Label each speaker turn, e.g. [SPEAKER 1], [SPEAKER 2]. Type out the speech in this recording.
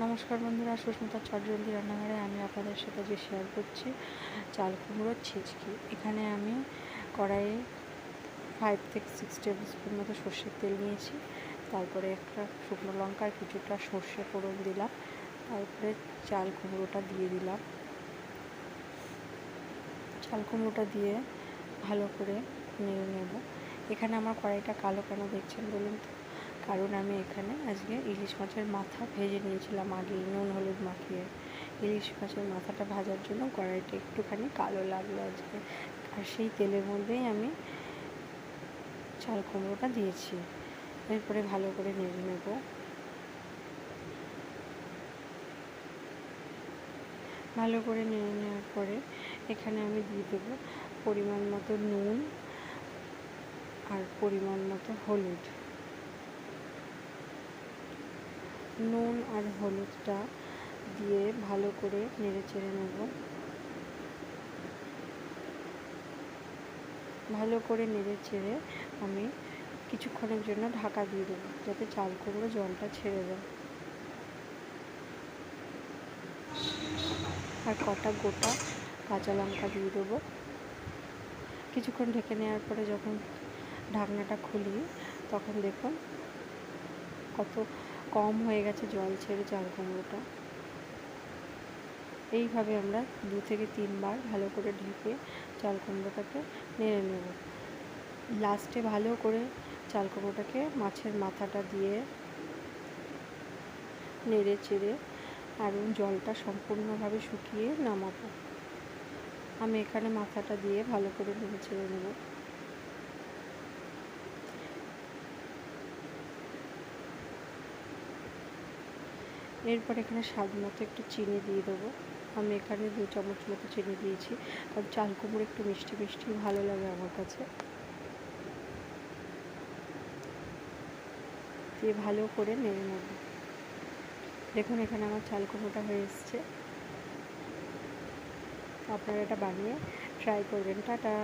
[SPEAKER 1] নমস্কার বন্ধুরা, সুস্মিতা চটজলদি রান্নাঘরে আমি আপনাদের সাথে যে শেয়ার করছি চাল কুমড়োর ছিচকি। এখানে আমি কড়াইয়ে 5 থেকে 6 টেবিল স্পুন মতো সর্ষের তেল নিয়েছি। তারপরে একটা শুকনো লঙ্কা আর কিছুটা সর্ষে ফোড়ন দিলাম। তারপরে চাল কুমড়োটা দিয়ে দিলাম। চাল কুমড়োটা দিয়ে ভালো করে নেড়ে নেব। এখানে আমার কড়াইটা কালো কেন দেখছেন বলুন তো? কারণ আমি এখানে আজকে ইলিশ মাছের মাথা ভেজে নিয়েছিলাম আগে নুন হলুদ মাখিয়ে। ইলিশ মাছের মাথাটা ভাজার জন্য কড়াইটা একটুখানি কালো লাগলো আজকে। আর সেই তেলের মধ্যেই আমি চাল কুমড়োটা দিয়েছি। এরপরে ভালো করে নেড়ে নেব। ভালো করে নেড়ে নেওয়ার পরে এখানে আমি দিয়ে দেবো পরিমাণ মতো নুন আর পরিমাণ মতো হলুদ। নুন আর হলুদটা দিয়ে ভালো করে নেড়ে চেড়ে নেব। ভালো করে নেড়ে চেড়ে আমি কিছুক্ষণের জন্য ঢাকা দিয়ে দেবো, যাতে চাল কুমড়ো জলটা ছেড়ে দেয়। আর কটা গোটা কাঁচা লঙ্কা দিয়ে দেবো। কিছুক্ষণ ঢেকে নেওয়ার পরে যখন ঢাকনাটা খুলি তখন দেখুন কত কম হয়ে গেছে জল ছেড়ে চাল কুমড়োটা। এইভাবে আমরা 2 থেকে 3 বার ভালো করে ঢেকে চাল কুমড়োটাকে নেড়ে নেব। লাস্টে ভালো করে চাল কুমড়োটাকে মাছের মাথাটা দিয়ে নেড়ে চেড়ে আর জলটা সম্পূর্ণভাবে শুকিয়ে নামাবো। আমি এখানে মাথাটা দিয়ে ভালো করে নেড়ে চেড়ে নেব। এরপর এখানে স্বাদ মতো একটু চিনি দিয়ে দেবো। আমি এখানে 2 চামচ মতো চিনি দিয়েছি, কারণ চাল কুমড়ো একটু মিষ্টি মিষ্টি ভালো লাগে আমার কাছে। দিয়ে ভালো করে নেড়ে নেব। দেখুন এখানে আমার চাল কুমড়োটা হয়ে এসছে। আপনারা এটা বানিয়ে ট্রাই করবেন। টাটা।